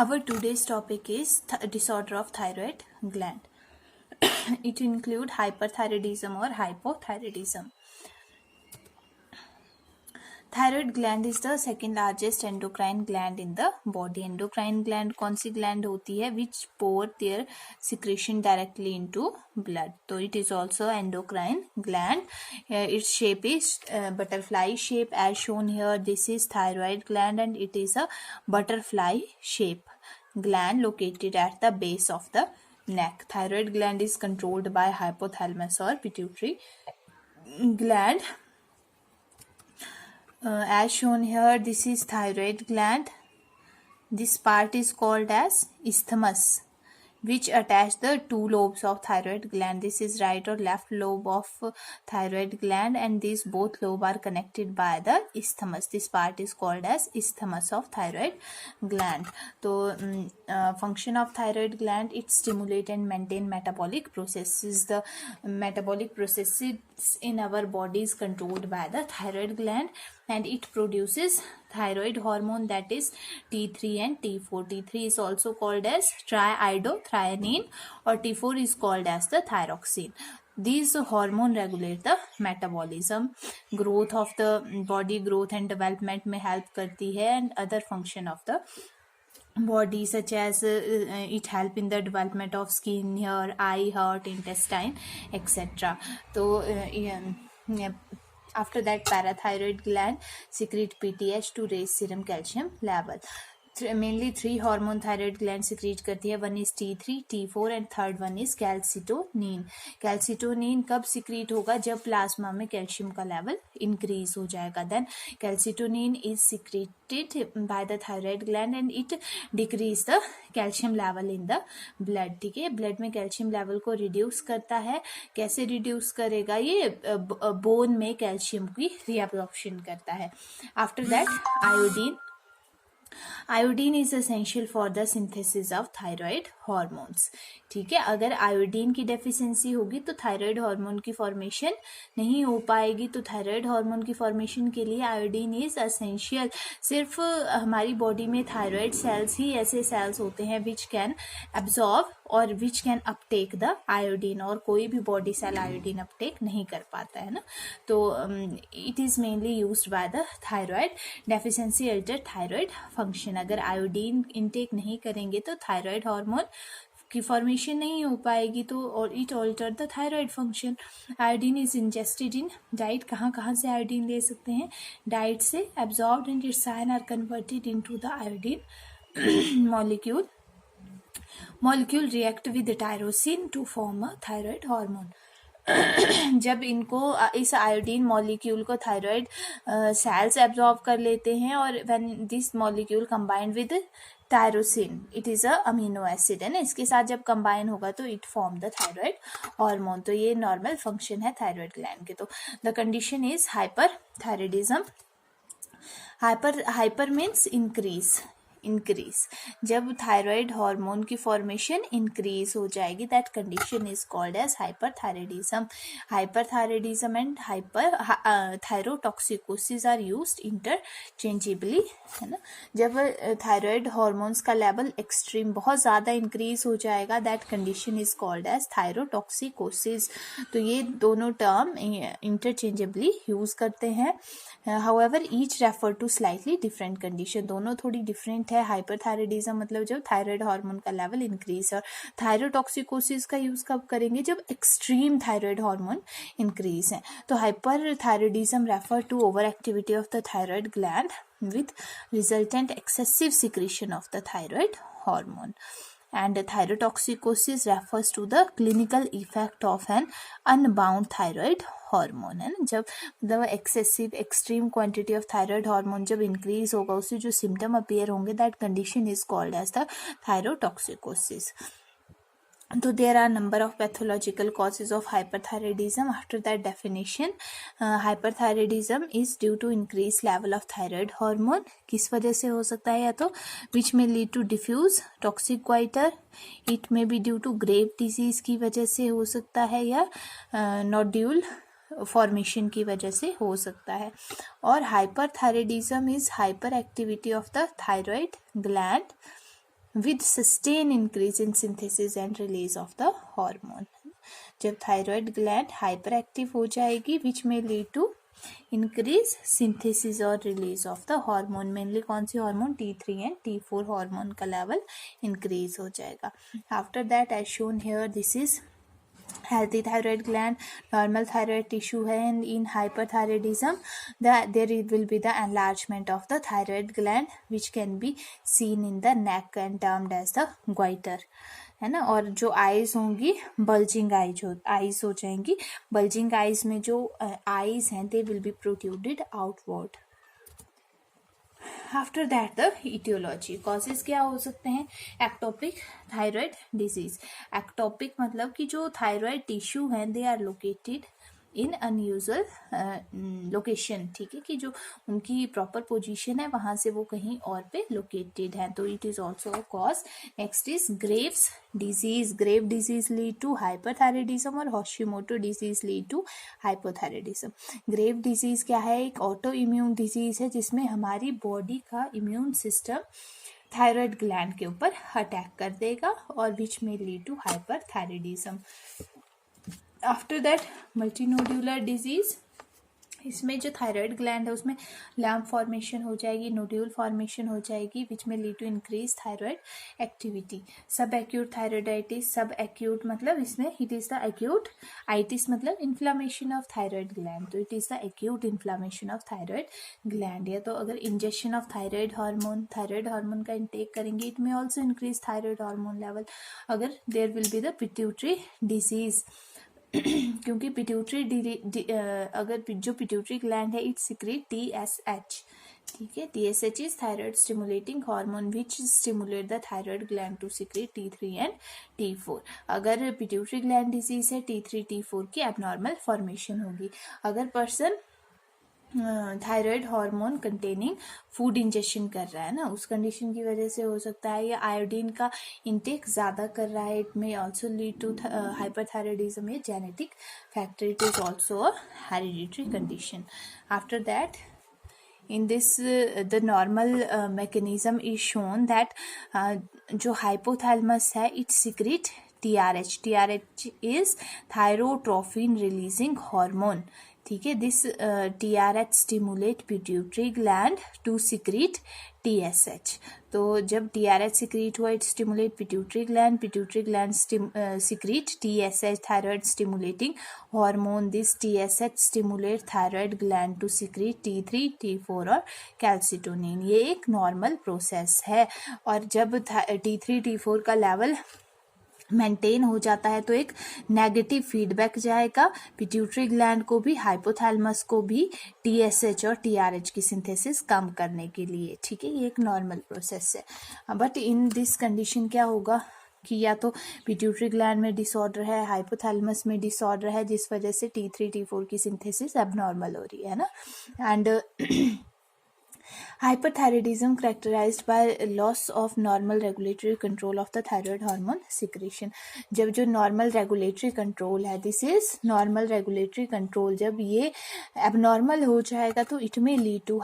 Our today's topic is disorder of thyroid gland. It include hyperthyroidism or hypothyroidism. Thyroid gland is the second largest endocrine gland in the body. Endocrine gland कौन सी gland होती है? Which pour their secretion directly into blood. So it is also endocrine gland. Its shape is butterfly shape as shown here. This is thyroid gland and it is a butterfly shape gland located at the base of the neck. Thyroid gland is controlled by hypothalamus or pituitary gland. As shown here, this is thyroid gland. This part is called as isthmus, which attach the two lobes of thyroid gland. This is right or left lobe of thyroid gland, and these both lobe are connected by the isthmus. This part is called as isthmus of thyroid gland. So function of thyroid gland, it stimulate and maintain metabolic processes. The metabolic processes in our body is controlled by the thyroid gland, and it produces thyroid hormone, that is T3 and T4. T3 is also called as triiodothyronine, or T4 is called as the thyroxine. These hormone regulate the metabolism, growth of the body, growth and development में help करती है, and other function of the body such as it help in the development of skin, hair, eye, heart, intestine, etc. So after that, parathyroid gland secrete PTH to raise serum calcium level. Mainly three hormone thyroid gland secrete करती है. One is T3, T4 and third one is calcitonin. Calcitonin कब secrete होगा? जब plasma में calcium का level increase हो जाएगा. Then calcitonin is secreted by the thyroid gland and it decrease the calcium level in the blood. ठीक है, blood में कैल्शियम लेवल को रिड्यूस करता है. कैसे रिड्यूस करेगा? ये बोन में कैल्शियम की रीअब्जॉर्प्शन करता है. After that iodine. Iodine is essential for the synthesis of thyroid hormones. ठीक है, अगर आयोडीन की डेफिशिएंसी होगी तो थायराइड हार्मोन की फॉर्मेशन नहीं हो पाएगी. तो थायराइड हार्मोन की फॉर्मेशन के लिए आयोडीन इज एसेंशियल. सिर्फ हमारी बॉडी में थायराइड सेल्स ही ऐसे सेल्स होते हैं विच कैन एब्जॉर्ब और which can Uptake the iodine, और कोई भी बॉडी सेल आयोडीन अपटेक नहीं कर पाता है ना. तो it is mainly used by the thyroid. Deficiency alter thyroid function. अगर आयोडीन इनटेक नहीं करेंगे तो थायराइड हार्मोन की फॉर्मेशन नहीं हो पाएगी, तो और it alter the thyroid function. Iodine is ingested in diet. कहाँ कहाँ से आयोडीन ले सकते हैं? डाइट से. Absorbed and its ion are converted into the iodine molecule. Molecule react with tyrosine to form a thyroid hormone. जब इनको इस आयोडीन मॉलिक्यूल को थायराइड सेल्स एब्जॉर्ब कर लेते हैं, और when this molecule combined with tyrosine, it is a amino acid है ना, इसके साथ जब कंबाइन होगा तो it form the thyroid hormone. तो ये नॉर्मल फंक्शन है थायराइड ग्लैंड के. तो the condition is hyperthyroidism. Hyper means increase. जब थायराइड हार्मोन की फॉर्मेशन इंक्रीज हो जाएगी, that condition is called as hyperthyroidism. Hyperthyroidism and thyrotoxicosis are used interchangeably, है ना. जब थायराइड हार्मोन्स का लेवल एक्सट्रीम बहुत ज़्यादा इंक्रीज हो जाएगा, that condition is called as thyrotoxicosis. तो ये दोनों टर्म इंटरचेंजेबली यूज करते हैं. However each refer to slightly different condition. दोनों थोड़ी डिफरेंट है. हाइपरथायराइडिज्म मतलब जब थायराइड हार्मोन का लेवल इंक्रीज, और थायरोटॉक्सिकोसिस का यूज कब करेंगे? जब एक्सट्रीम थायराइड हार्मोन इंक्रीज है. तो hyperthyroidism refer to over activity of the thyroid gland with resultant excessive secretion of the thyroid hormone. And thyrotoxicosis refers to the clinical effect of an unbound thyroid hormone. है ना, जब मतलब excessive extreme quantity of thyroid hormone जब increase होगा, उससे जो symptom appear होंगे, that condition is called as the thyrotoxicosis. So there are number of pathological causes of hyperthyroidism. After that definition, hyperthyroidism is due to increased level of thyroid hormone. किस वजह से हो सकता है? या तो which may lead to diffuse toxic goiter. It may be due to Graves' disease की वजह से हो सकता है, या nodule फॉर्मेशन की वजह से हो सकता है. और hyperthyroidism is hyper activity of the thyroid gland with sustained increase in synthesis and release of the hormone. जब थायराइड ग्लैंड हाइपर एक्टिव हो जाएगी विच में लीड टू इंक्रीज सिंथेसिस और release of the hormone. Mainly कौन सी hormone, T3 and T4 hormone का level increase हो जाएगा. After that as shown here this is healthy thyroid gland, normal thyroid tissue है, and in hyperthyroidism there will be the enlargement of the thyroid gland which can be seen in the neck and termed as the goiter, है ना. और जो eyes होंगी bulging eyes हो जाएंगी. Bulging eyes में जो आईज हैं they will be protruded outward. After that the etiology. Causes क्या हो सकते हैं, एक्टोपिक थायराइड डिजीज. एक्टोपिक मतलब कि जो थायराइड टिश्यू हैं they are located in unusual location. ठीक है, कि जो उनकी प्रॉपर पोजीशन है वहां से वो कहीं और पे लोकेटेड है, तो it is also a cause. Next is Graves disease. Grave disease lead to hyperthyroidism और Hashimoto disease lead to hypothyroidism. Grave disease क्या है, एक ऑटो इम्यून डिजीज है जिसमें हमारी बॉडी का इम्यून सिस्टम थायराइड ग्लैंड के ऊपर अटैक कर देगा और विच में lead to hyperthyroidism. After that multinodular disease. इसमें जो थायराइड ग्लैंड है उसमें लैम्प फॉर्मेशन हो जाएगी, नोड्यूल फॉर्मेशन हो जाएगी विच में lead to increase thyroid activity. Subacute thyroiditis. Subacute मतलब इसमें it is the acute, itis मतलब इन्फ्लामेशन ऑफ थायराइड ग्लैंड, तो it is the acute inflammation of thyroid gland. या तो अगर इंजेक्शन ऑफ थायराइड हार्मोन का intake करेंगे it में also increase thyroid hormone level. अगर there will be the pituitary disease, क्योंकि पिट्यूटरी अगर जो पिट्यूटरी ग्लैंड है इट सिक्रेट TSH. ठीक है, TSH is thyroid stimulating hormone which stimulate the thyroid gland to secrete T3 and T4. अगर pituitary gland disease है T3 T4 की abnormal formation होगी. अगर person thyroid hormone containing food injection कर रहा है ना, उस कंडीशन की वजह से हो सकता है, या आयोडीन का इंटेक ज़्यादा कर रहा है, it may also lead to hyperthyroidism. ये genetic factor, it is also a hereditary condition. After that in this the normal mechanism is shown that जो hypothalamus है it secrete TRH is thyrotrophin releasing hormone. ठीक है, this TRH stimulate pituitary gland to secrete TSH. तो जब TRH secrete हुआ it stimulate pituitary gland secrete TSH thyroid stimulating hormone. This TSH stimulate thyroid gland to secrete T3 T4 और calcitonin. ये एक normal process है. और जब T3 T4 का लेवल मेंटेन हो जाता है तो एक नेगेटिव फीडबैक जाएगा पिट्यूटरी ग्लैंड को भी, हाइपोथैलेमस को भी, TSH और TRH की सिंथेसिस कम करने के लिए. ठीक है, ये एक नॉर्मल प्रोसेस है. बट इन दिस कंडीशन क्या होगा कि या तो पिट्यूटरी ग्लैंड में डिसऑर्डर है, हाइपोथैलेमस में डिसऑर्डर है, जिस वजह से T3 T4 की सिंथेसिस एबनॉर्मल हो रही है ना. And hyperthyroidism characterized by loss of normal regulatory control of the thyroid hormone secretion. जब जो normal regulatory control है, this is normal regulatory control, जब ये abnormal हो जाएगा तो it may lead to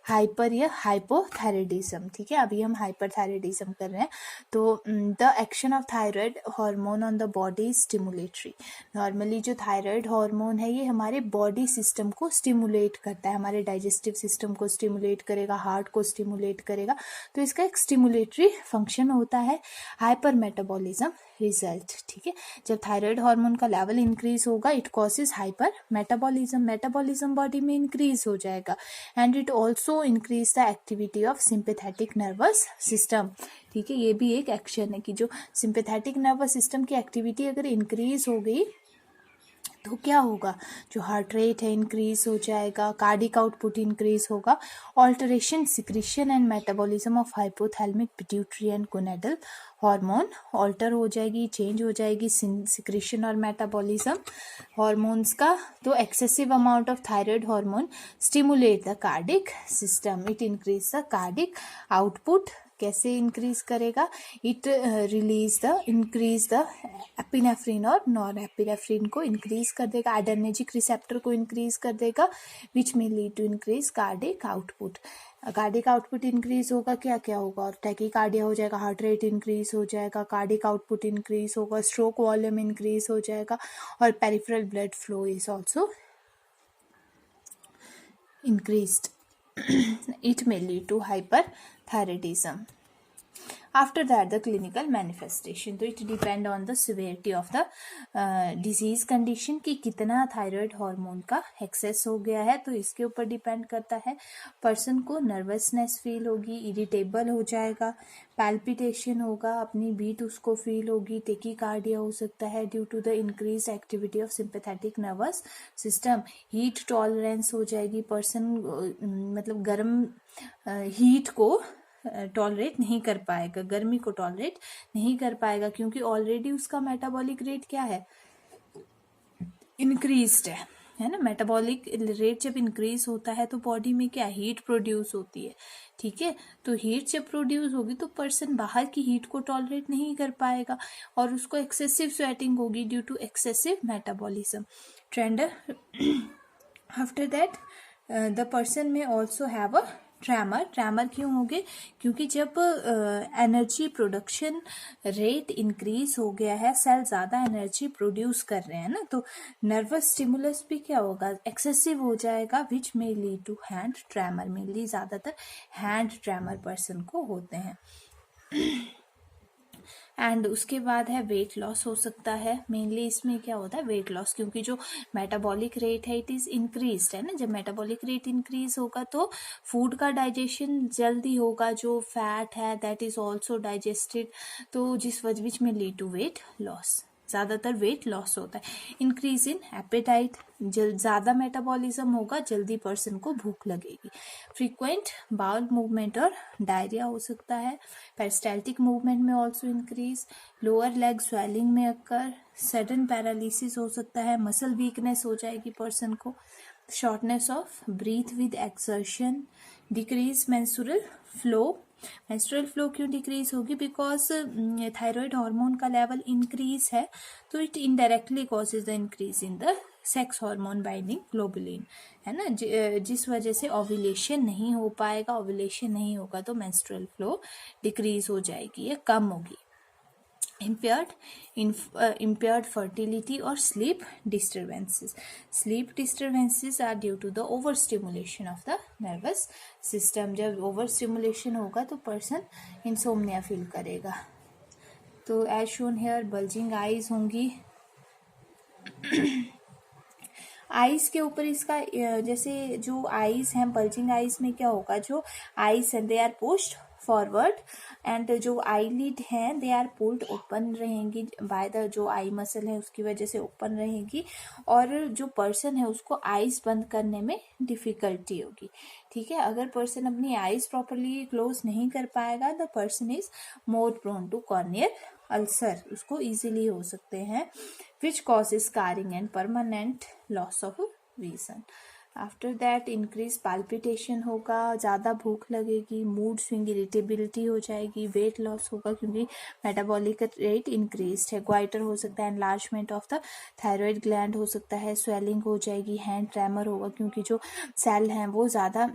hyper या हाइपोथायराइडिज्म. ठीक है, अभी हम हाइपरथायराइडिज्म कर रहे हैं. तो the action of thyroid hormone on the body stimulatory. Normally जो थायराइड हार्मोन है ये हमारे बॉडी सिस्टम को स्टिमुलेट करता है, हमारे डाइजेस्टिव सिस्टम को स्टिमुलेट करेगा, हार्ट को स्टिमुलेट करेगा, तो इसका एक स्टिमुलेटरी फंक्शन होता है. Hyper metabolism result. ठीक है, जब थायराइड हार्मोन का लेवल इंक्रीज होगा it causes hyper metabolism body में इंक्रीज हो जाएगा. And it also increase the activity of sympathetic nervous system. ठीक है, ये भी एक एक्शन है कि जो सिंपैथेटिक नर्वस सिस्टम की एक्टिविटी अगर इंक्रीज हो गई तो क्या होगा, जो हार्ट रेट है इंक्रीज हो जाएगा, कार्डिक आउटपुट इंक्रीज होगा, alteration secretion and metabolism of hypothalamic pituitary and gonadal hormone alter हो जाएगी, चेंज हो जाएगी सिक्रीशन और मेटाबॉलिज्म हार्मोन्स का. तो excessive amount of thyroid hormone stimulate the cardiac system, it increase the cardiac output कैसे increase करेगा? इट इंक्रीज द एपिनेफ्रिन और नॉन एपिनेफ्रिन को इंक्रीज कर देगा, एड्रेनर्जिक रिसेप्टर को इंक्रीज कर देगा, विच में lead to increase cardiac output. Cardiac output increase होगा, क्या क्या होगा? और टैकीकार्डिया हो जाएगा, हार्ट रेट इंक्रीज हो जाएगा, कार्डिक आउटपुट इंक्रीज होगा, स्ट्रोक वॉल्यूम इंक्रीज हो जाएगा, और peripheral blood flow is also increased. It may lead to hyperthyroidism. After that, the clinical manifestation, तो it depend on the severity of the disease condition कि कितना thyroid hormone का access हो गया है, तो इसके ऊपर डिपेंड करता है। पर्सन को नर्वसनेस फील होगी, इरिटेबल हो जाएगा, पैल्पिटेशन होगा, अपनी बीट उसको फील होगी, टेकीकार्डिया हो सकता है due to the increase activity of sympathetic nervous system, heat tolerance हो जाएगी, पर्सन मतलब गर्म हीट को टॉलरेट नहीं कर पाएगा, गर्मी को टॉलरेट नहीं कर पाएगा, क्योंकि ऑलरेडी उसका मेटाबॉलिक रेट क्या है? इंक्रीज्ड है ना। मेटाबॉलिक रेट जब इंक्रीज होता है तो बॉडी में क्या हीट प्रोड्यूस होती है, ठीक है। तो हीट जब प्रोड्यूस होगी तो पर्सन बाहर की हीट को टॉलरेट नहीं कर पाएगा और उसको एक्सेसिव स्वेटिंग होगी due to excessive metabolism trend. After that the person may also have a tremor क्यों होंगे? क्योंकि जब एनर्जी प्रोडक्शन रेट इंक्रीज हो गया है, सेल ज़्यादा एनर्जी प्रोड्यूस कर रहे हैं ना, तो नर्वस स्टिमुलस भी क्या होगा? एक्सेसिव हो जाएगा, विच में लीड टू हैंड ट्रैमर। मेनली ज़्यादातर हैंड ट्रैमर पर्सन को होते हैं। एंड उसके बाद है वेट लॉस हो सकता है। मेनली इसमें क्या होता है? वेट लॉस, क्योंकि जो मेटाबॉलिक रेट है इट इज़ इंक्रीज है ना। जब मेटाबॉलिक रेट इंक्रीज होगा तो फूड का डाइजेशन जल्दी होगा, जो फैट है दैट इज ऑल्सो डाइजेस्टेड, तो जिस वजह विच में लीड टू वेट लॉस। ज़्यादातर वेट लॉस होता है। इंक्रीज इन एपेटाइट, ज़्यादा मेटाबॉलिज्म होगा, जल्दी पर्सन को भूख लगेगी। फ्रीक्वेंट बाउल मूवमेंट और डायरिया हो सकता है। पेरिस्टाल्टिक मूवमेंट में also increase. Lower leg swelling में अक्कर। सडन पैरालिसिस हो सकता है। मसल वीकनेस हो जाएगी पर्सन को। Shortness of breath with exertion. Decrease menstrual flow. Menstrual flow क्यों डिक्रीज होगी? बिकॉज थायराइड हार्मोन का लेवल इंक्रीज है, तो it indirectly causes the increase in the sex hormone binding globulin, है ना। जिस वजह से ओव्यूलेशन नहीं हो पाएगा, ओव्यूलेशन नहीं होगा तो मेंस्ट्रुअल फ्लो डिक्रीज हो जाएगी या कम होगी। impaired fertility और sleep disturbances. Sleep disturbances are due to the overstimulation of the nervous system. जब overstimulation होगा तो person insomnia feel करेगा। तो as shown here bulging eyes होंगी। आइज के ऊपर इसका जैसे जो आइज हैं, बल्जिंग आइज में क्या होगा? जो आइज हैं they are pushed forward and जो आईलिड हैं दे आर पुल्ड ओपन रहेंगी बाय द जो आई मसल है उसकी वजह से ओपन रहेगी, और जो पर्सन है उसको आइज बंद करने में डिफिकल्टी होगी, ठीक है। अगर पर्सन अपनी आइज प्रॉपरली क्लोज नहीं कर पाएगा the person is more prone to corneal ulcer, उसको इजीली हो सकते हैं, which causes scarring and permanent loss of vision. After that increase palpitation होगा, ज़्यादा भूख लगेगी, मूड स्विंग, इरिटेबिलिटी हो जाएगी, वेट लॉस होगा क्योंकि मेटाबॉलिक रेट इंक्रीज है। ग्वाइटर हो सकता है, enlargement of the thyroid gland हो सकता है, स्वेलिंग हो जाएगी, हैंड ट्रेमर होगा क्योंकि जो सेल हैं वो ज़्यादा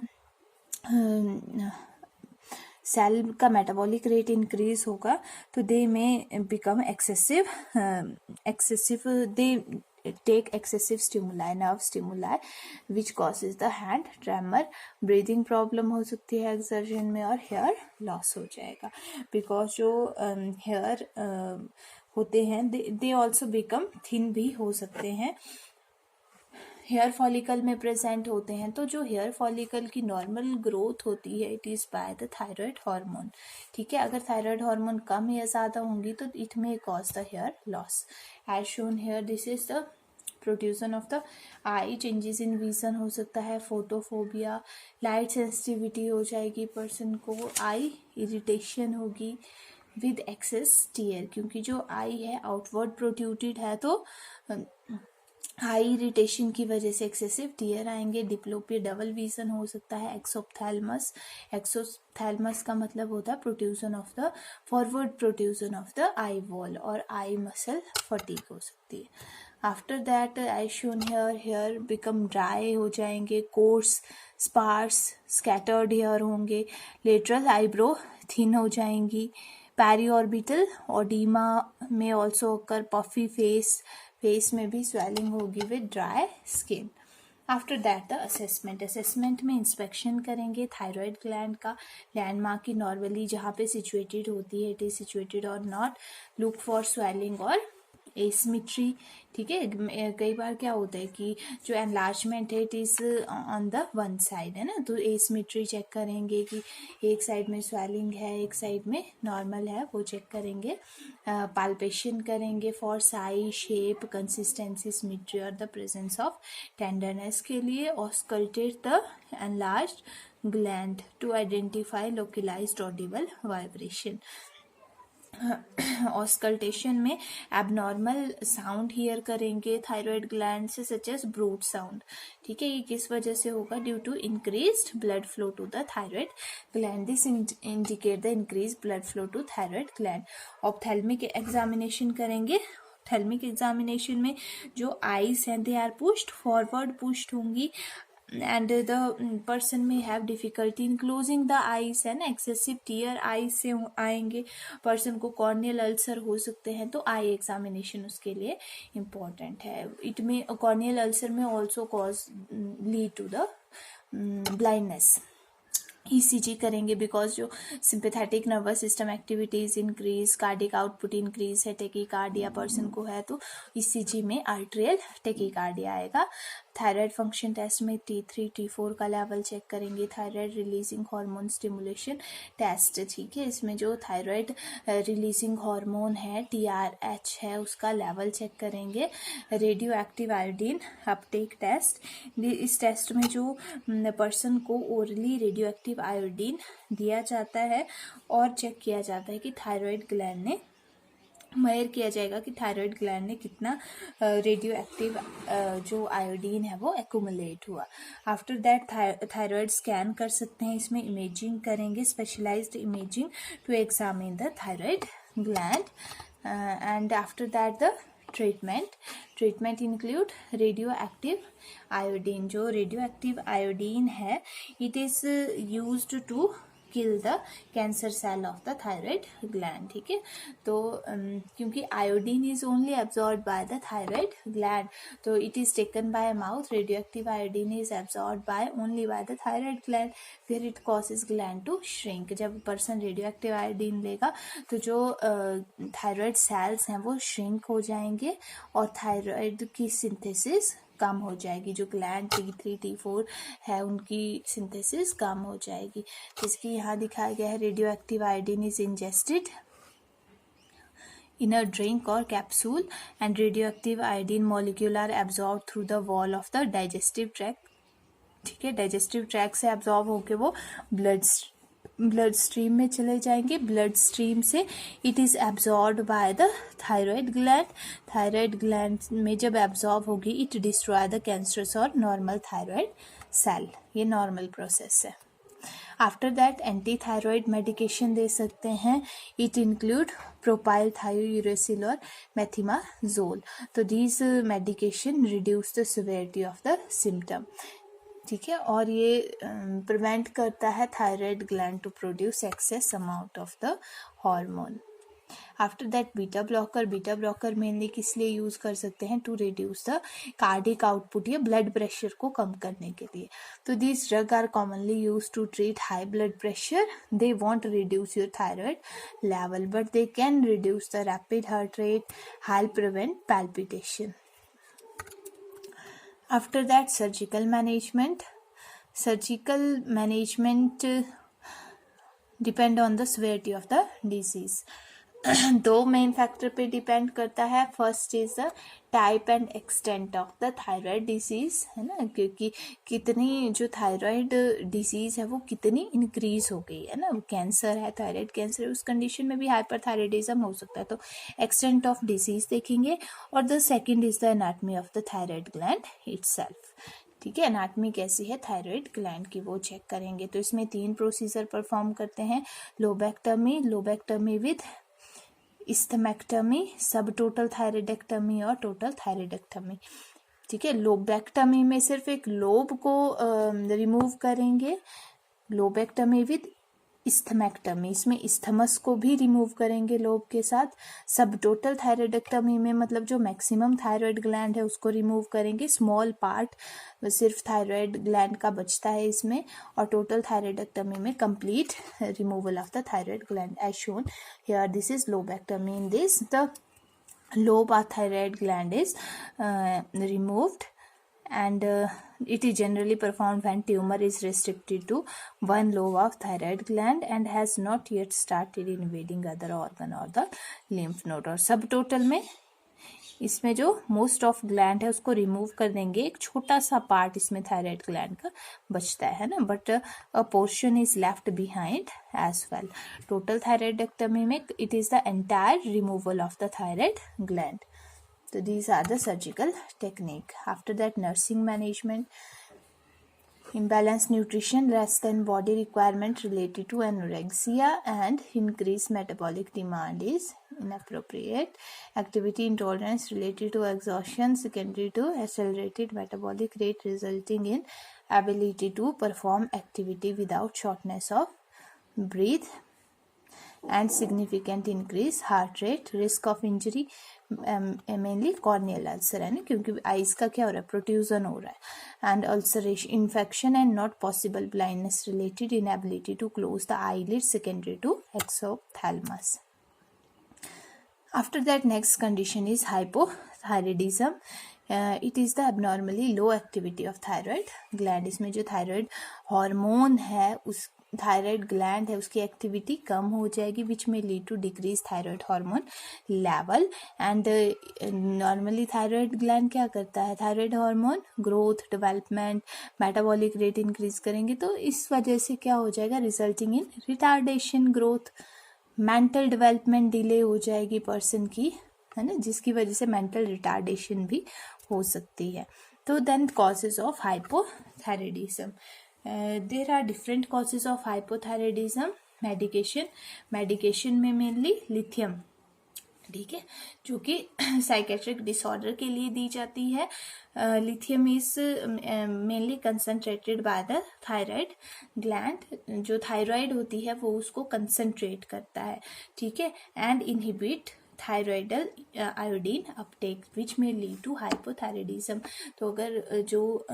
सेल का मेटाबॉलिक रेट इंक्रीज होगा, तो दे में become excessive they take excessive stimuli, nerve stimuli which causes the hand tremor, breathing problem हो सकती है exertion में, और hair loss हो जाएगा because जो hair होते हैं they also become thin भी हो सकते हैं, हेयर फॉलिकल में प्रेजेंट होते हैं। तो जो हेयर फॉलिकल की नॉर्मल ग्रोथ होती है it is by the thyroid hormone, ठीक है। अगर थायराइड हार्मोन कम या ज़्यादा होंगी तो it may cause the hair loss. As shown here this is the production of the eye, changes in vision हो सकता है, फोटोफोबिया, लाइट सेंसिटिविटी हो जाएगी पर्सन को, आई इरिटेशन होगी विद एक्सेस टीयर, क्योंकि जो आई है आउटवर्ड प्रोट्रूटेड है तो आई इरिटेशन की वजह से एक्सेसिव टीयर आएंगे, डिप्लोपिया, डबल विजन हो सकता है, एक्सोप्थैल्मस, एक्सोप्थैल्मस का मतलब होता है protrusion of the forward protrusion of the eye ball, और आई मसल फटीग हो सकती है। After that I shown hair become dry हो जाएंगे, कोर्स, स्पार्स, स्कैटर्ड हेयर होंगे, लेटरल आईब्रो थिन हो जाएंगी, पैरीऑर्बिटल ओडीमा में ऑल्सो अकर, पफी फेस में भी स्वेलिंग होगी with dry skin. After that the assessment में इंस्पेक्शन करेंगे थायराइड ग्लैंड का, लैंडमार्क की नॉर्मली जहाँ पे सिचुएटेड होती है, इट इज सिचुएटेड और नॉट, लुक फॉर स्वेलिंग और एसिमेट्री। ठीक है, कई बार क्या होता है कि जो एनलार्जमेंट है it is on the one side, है ना, तो एसिमेट्री चेक करेंगे कि एक साइड में स्वेलिंग है, एक साइड में नॉर्मल है, वो चेक करेंगे। पाल्पेशन करेंगे for size, shape, consistency, symmetry और द प्रेजेंस ऑफ टेंडरनेस के लिए। Auscultate the enlarged gland to identify localised audible vibration. Auscultation में एबनॉर्मल साउंड हियर करेंगे थायराइड ग्लैंड से, सच एज ब्रूट साउंड। ठीक है, ये किस वजह से होगा? Due to increased blood flow to the thyroid gland, this indicate the increase blood flow to thyroid gland. Ophthalmic examination करेंगे, ऑप्थेल्मिक एग्जामिनेशन में जो आईज हैं they are pushed forward, pushed होंगी, and the person may have difficulty in closing the eyes, है ना, excessive tear eyes से आएंगे, person को corneal ulcer हो सकते हैं, तो आई एग्जामिनेशन उसके लिए important है। इट में corneal ulcer में also cause lead to the blindness। ECG करेंगे बिकॉज जो sympathetic nervous system activities increase, cardiac output increase है, टेकीकार्डिया पर्सन को है तो ECG में आर्ट्रियल टेकीकार्डिया आएगा। थायराइड फंक्शन टेस्ट में T3 T4 का लेवल चेक करेंगे, thyroid releasing hormone stimulation test. ठीक है, इसमें जो थायराइड रिलीजिंग हार्मोन है TRH है उसका लेवल चेक करेंगे। Radioactive iodine uptake test, इस टेस्ट में जो पर्सन को ओरली रेडियो एक्टिव आयोडीन दिया जाता है और चेक किया जाता है कि थायराइड ग्लैंड ने मेजर किया जाएगा कि थायराइड ग्लैंड ने कितना रेडियो एक्टिव जो आयोडीन है वो एक्यूमुलेट हुआ। आफ्टर दैट थायराइड स्कैन कर सकते हैं, इसमें इमेजिंग करेंगे, specialized imaging to examine the thyroid gland. And after that the treatment include radioactive iodine. जो रेडियो एक्टिव आयोडीन है it is used to kill the cancer cell of the thyroid gland. ठीक है, तो क्योंकि iodine is only absorb by the thyroid gland, तो it is taken by mouth, radioactive iodine is absorb by only by the thyroid gland, फिर it causes gland to shrink. जब person radioactive iodine लेगा तो जो thyroid sales हैं वो shrink हो जाएंगे और थायराइड की सिंथेसिस कम हो जाएगी, जो ग्लैंड T3 T4 है उनकी सिंथेसिस कम हो जाएगी। जिसकी यहाँ दिखाया गया है, radio active iodine is ingested in a drink or capsule and radioactive iodine molecule are absorbed through the wall of the digestive tract। ठीक है, डाइजेस्टिव ट्रैक से एब्जॉर्ब होके वो ब्लड स्ट्रीम में चले जाएंगे, ब्लड स्ट्रीम से it is absorb by the thyroid gland, thyroid gland में जब एब्जॉर्ब होगी इट डिस्ट्रॉय द कैंसरस और नॉर्मल थायराइड सेल। ये नॉर्मल प्रोसेस है। After that anti thyroid medication दे सकते हैं, इट इंक्लूड प्रोपाइल थायोयूरेसिल और मेथिमाजोल। तो these medication reduce the severity of the symptom. ठीक है, और ये प्रिवेंट करता है thyroid gland to produce excess amount of the hormone. After that beta blocker mainly किस लिए यूज कर सकते हैं? To reduce the cardiac output या ब्लड प्रेशर को कम करने के लिए। तो this drug are commonly use to treat high blood pressure, they won't reduce your thyroid level but they can reduce the rapid heart rate, help prevent palpitation. After that surgical management depend on the severity of the disease। दो main factor पे depend करता है. First is the type and extent of the thyroid disease, है ना, क्योंकि कितनी जो thyroid disease है वो कितनी इंक्रीज हो गई है ना. कैंसर है, थायराइड कैंसर, उस कंडीशन में भी हाइपरथायराइडिज्म हो सकता है. तो एक्सटेंट ऑफ डिसीज देखेंगे. और the second is the anatomy of the thyroid gland itself. ठीक है, एनाटमी कैसी है थायराइड ग्लैंड की वो चेक करेंगे. तो इसमें 3 प्रोसीजर परफॉर्म करते हैं. लोबेक्टमी विद इस्थमेक्टमी, सब टोटल थायराइडेक्टमी और टोटल थायराइडेक्टमी. ठीक है, लोबेक्टमी में सिर्फ एक लोब को रिमूव करेंगे. लोबेक्टमी विद इस्थमेक्टमी, इसमें इस्थमस को भी रिमूव करेंगे लोब के साथ. सब टोटल थायराइडेक्टमी में मतलब जो मैक्सिमम थायराइड ग्लैंड है उसको रिमूव करेंगे. स्मॉल पार्ट सिर्फ थायराइड ग्लैंड का बचता है इसमें. और टोटल थायराइडेक्टमी में complete removal of the thyroid gland as shown here. This is lobectomy. In this the lobe of thyroid gland is removed, and it is generally performed when tumor is restricted to one lobe of thyroid gland and has not yet started invading other organ or the lymph node. और सब total में इसमें जो most of gland है उसको remove कर देंगे. एक छोटा सा पार्ट इसमें थायराइड ग्लैंड का बचता है ना, but a portion is left behind as well. Total thyroidectomy में it is the entire removal of the thyroid gland. तो these are the surgical technique. After that nursing management. Imbalanced nutrition, less than body requirement related to anorexia and increased metabolic demand is inappropriate. Activity intolerance related to exhaustion secondary to accelerated metabolic rate resulting in ability to perform activity without shortness of breath and significant increase heart rate. Risk of injury mainly corneal ulcer है ना, क्योंकि eyes का क्या हो रहा है, प्रोट्यूजन हो रहा है. And ulceration, infection and not possible blindness related inability to close the eyelid secondary to exophthalmos. After that next condition is hypothyroidism. It is the abnormally low activity of thyroid gland. इसमें जो thyroid hormone है उस thyroid gland है उसकी activity कम हो जाएगी, which में lead to decrease thyroid hormone level. And normally thyroid gland क्या करता है, thyroid hormone growth, development, metabolic rate increase करेंगे. तो इस वजह से क्या हो जाएगा, resulting in retardation growth, mental development delay हो जाएगी पर्सन की, है ना, जिसकी वजह से मेंटल रिटार्डेशन भी हो सकती है. तो then causes of hypothyroidism. There are different causes of hypothyroidism. Medication में मेनली लिथियम, ठीक है, जो कि साइकेट्रिक डिसऑर्डर के लिए दी जाती है. Lithium is mainly concentrated bye the thyroid gland. जो थायराइड होती है वो उसको कंसनट्रेट करता है, ठीक है, एंड इनहिबिट थायराइडल आयोडीन अपटेक विच में लीड टू हाइपोथायराइडिज्म. तो अगर जो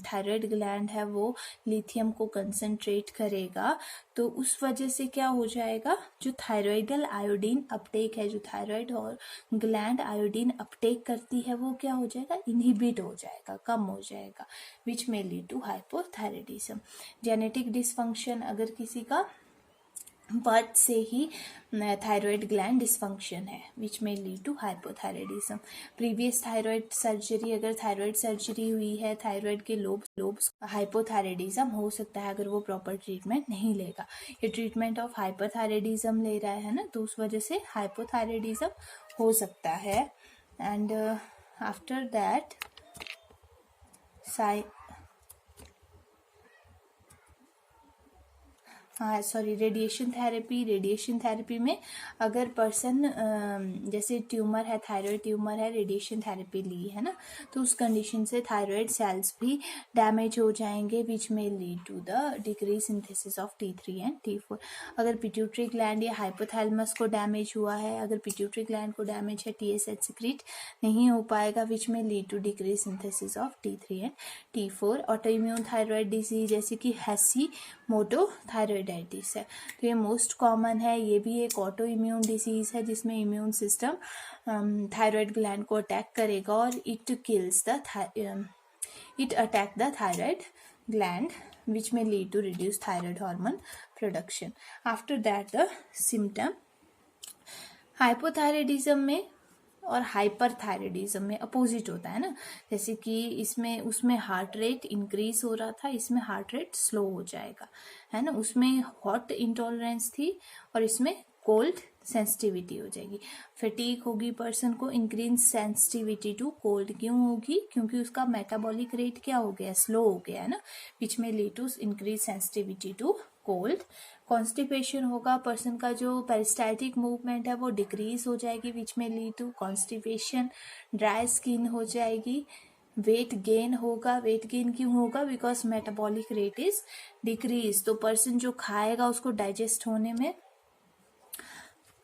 थायराइड ग्लैंड है वो लिथियम को कंसंट्रेट करेगा तो उस वजह से क्या हो जाएगा, जो थायराइडल आयोडीन अपटेक है, जो थायराइड और ग्लैंड आयोडीन अपटेक करती है वो क्या हो जाएगा, इनहिबिट हो जाएगा, कम हो जाएगा, विच में lead to hypothyroidism. Genetic dysfunction, अगर किसी का बर्थ से ही थायराइड ग्लैंड डिसफंक्शन है, विच में lead to hypothyroidism. Previous thyroid surgery, अगर थायराइड सर्जरी हुई है, थायराइड के लोब्स, हाइपोथायराइडिज्म हो सकता है अगर वो प्रॉपर ट्रीटमेंट नहीं लेगा. ये ट्रीटमेंट ऑफ हाइपोथायराइडिज्म ले रहा है ना, तो उस वजह से हाइपोथायराइडिज्म हो सकता है. And after that radiation therapy में अगर पर्सन जैसे ट्यूमर है, थायराइड ट्यूमर है, रेडिएशन थेरेपी ली है ना, तो उस कंडीशन से थायराइड सेल्स भी डैमेज हो जाएंगे, विच में lead to the decrease synthesis of T3 and T4. अगर पिट्यूटरी ग्लैंड या हाइपोथैलेमस को डैमेज हुआ है, अगर पिट्यूटरी ग्लैंड को डैमेज है, TSH सिक्रीट नहीं हो पाएगा, विच में lead to decrease synthesis of T3 and T4. Autoimmune thyroid disease जैसे कि हैशीमोटो थायराइडाइटिस है, तो ये मोस्ट कॉमन है. ये भी एक ऑटो इम्यून डिजीज है जिसमें इम्यून सिस्टम थायराइड ग्लैंड को अटैक करेगा और it attack the thyroid gland, which may lead to reduced thyroid hormone production. After that, the symptom, hypothyroidism में और हाइपरथायराइडिज्म में अपोजिट होता है ना, जैसे कि इसमें उसमें हार्ट रेट इंक्रीज हो रहा था, इसमें हार्ट रेट स्लो हो जाएगा, है ना। उसमें हॉट इंटॉलरेंस थी और इसमें कोल्ड सेंसिटिविटी हो जाएगी। फटीग होगी पर्सन को, इंक्रीज सेंसिटिविटी टू कोल्ड। क्यों होगी? क्योंकि उसका मेटाबॉलिक रेट क्या हो गया? स्लो हो गया है ना, विच में lead to increase sensitivity to cold. Constipation होगा, पर्सन का जो पेरिस्टाल्टिक मूवमेंट है वो डिक्रीज हो जाएगी, विच में lead to constipation. Dry skin हो जाएगी। वेट गेन होगा। वेट गेन क्यों होगा? Because metabolic rate is decrease, तो पर्सन जो खाएगा उसको डाइजेस्ट होने में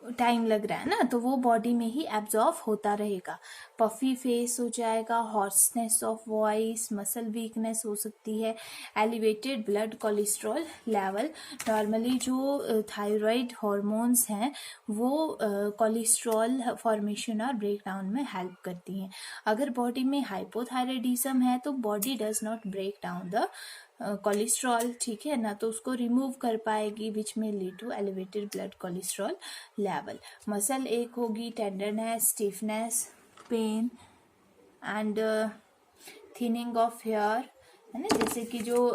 टाइम लग रहा है ना, तो वो बॉडी में ही एब्जॉर्व होता रहेगा। पफी फेस हो जाएगा, hoarseness of voice, muscle weakness हो सकती है, elevated blood cholesterol level. Normally जो थायराइड हॉर्मोन्स हैं वो कोलेस्ट्रॉल फॉर्मेशन और ब्रेक डाउन में हेल्प करती हैं। अगर बॉडी में हाइपोथायराइडिज्म है तो body does not break down the cholesterol, ठीक है ना, तो उसको रिमूव कर पाएगी, विच में lead to elevated blood cholesterol level. Muscle ache होगी, tenderness, stiffness, pain and thinning of hair, है ना। जैसे कि जो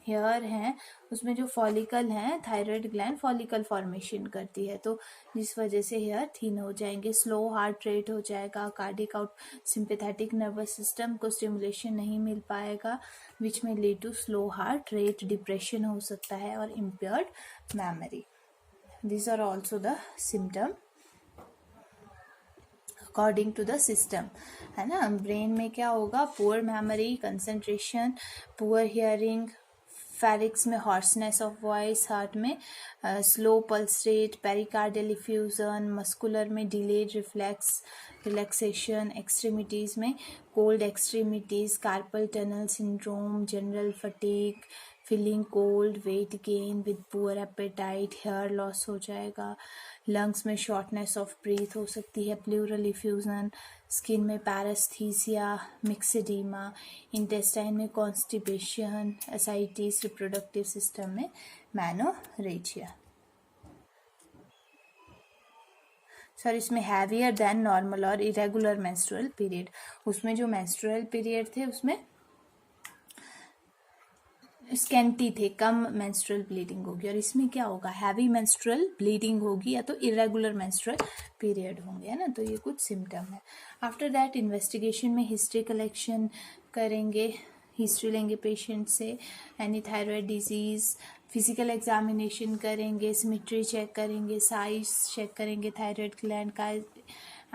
हेयर हैं उसमें जो फॉलिकल हैं, थायराइड ग्लैंड फॉलिकल फॉर्मेशन करती है, तो जिस वजह से हेयर थिन हो जाएंगे। स्लो हार्ट रेट हो जाएगा, cardiac out sympathetic nervous system को स्टिमुलेशन नहीं मिल पाएगा, विच में lead to slow heart rate. Depression हो सकता है और impaired memory. These are also the symptom according to the system, है ना। ब्रेन में क्या होगा? Poor memory, concentration, poor hearing, pharynx में हॉर्सनेस ऑफ वॉइस, हार्ट में slow pulse rate, pericardial effusion, muscular में डिलेड रिफ्लेक्स रिलैक्सेशन, एक्सट्रीमिटीज में cold extremities, carpal tunnel syndrome, general fatigue, feeling cold, weight gain with poor appetite, hair loss हो जाएगा। Lungs में shortness of breath हो सकती है, pleural effusion, skin में पैरास्थीसिया, मिक्सेडीमा, intestine में कॉन्स्टिपेशन, एसाइटिस, रिप्रोडक्टिव सिस्टम में मैनोरेजिया। सर इसमें हैवियर देन नॉर्मल और इरेगुलर मेंस्ट्रुअल पीरियड, उसमें जो मेंस्ट्रुअल पीरियड थे उसमें स्कैंटी थे, कम मेंस्ट्रुअल ब्लीडिंग होगी, और इसमें क्या होगा? हैवी मेंस्ट्रुअल ब्लीडिंग होगी या तो इरेगुलर मेंस्ट्रुअल पीरियड होंगे, है ना। तो ये कुछ सिम्टम है। आफ्टर दैट इन्वेस्टिगेशन में हिस्ट्री कलेक्शन करेंगे, हिस्ट्री लेंगे पेशेंट से, any thyroid disease, physical examination करेंगे, सिमेट्री चेक करेंगे, साइज चेक करेंगे थायराइड ग्लैंड का,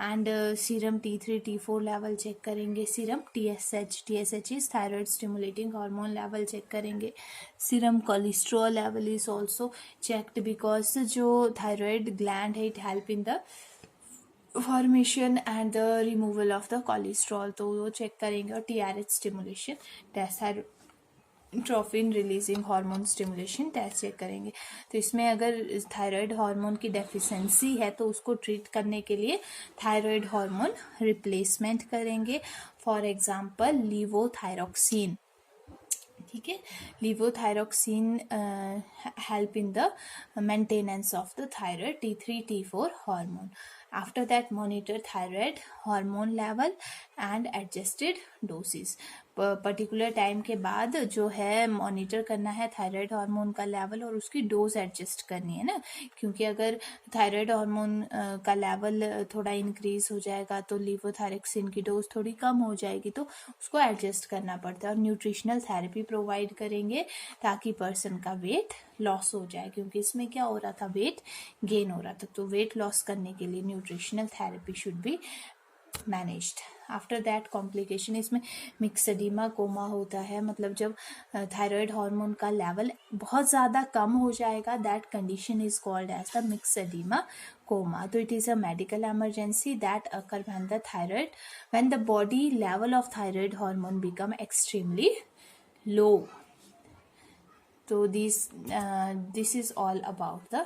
and serum T3 T4 level check करेंगे, serum TSH is thyroid stimulating hormone level check करेंगे, serum cholesterol level is also checked, because जो thyroid gland है it help in the formation and the removal of the cholesterol, तो वो check करेंगे। और TRH stimulation test, trophin releasing hormone stimulation test check करेंगे। तो इसमें अगर थायराइड हार्मोन की डेफिशिएंसी है तो उसको ट्रीट करने के लिए थायराइड हार्मोन रिप्लेसमेंट करेंगे, फॉर एग्जांपल लीवोथायरॉक्सिन, ठीक है। Levothyroxine help in the maintenance of the thyroid T3 T4 hormone. After that monitor thyroid hormone level and adjusted doses, particular time के बाद जो है मॉनिटर करना है थायराइड हार्मोन का लेवल और उसकी डोज एडजस्ट करनी है ना, क्योंकि अगर थायराइड हार्मोन का लेवल थोड़ा इंक्रीज हो जाएगा तो लीवोथायरॉक्सिन की डोज थोड़ी कम हो जाएगी, तो उसको एडजस्ट करना पड़ता है। और न्यूट्रिशनल थेरेपी प्रोवाइड करेंगे ताकि पर्सन का वेट लॉस हो जाए, क्योंकि इसमें क्या हो रहा था? वेट गेन हो रहा था, तो वेट लॉस करने के लिए nutritional therapy should be managed. After that complication, इसमें मिक्सेडीमा कोमा होता है, मतलब जब थायराइड हार्मोन का लेवल बहुत ज़्यादा कम हो जाएगा, that condition is called as the myxedema coma. तो it is a medical emergency that occur when the body level of thyroid hormone become extremely low. So this is all about the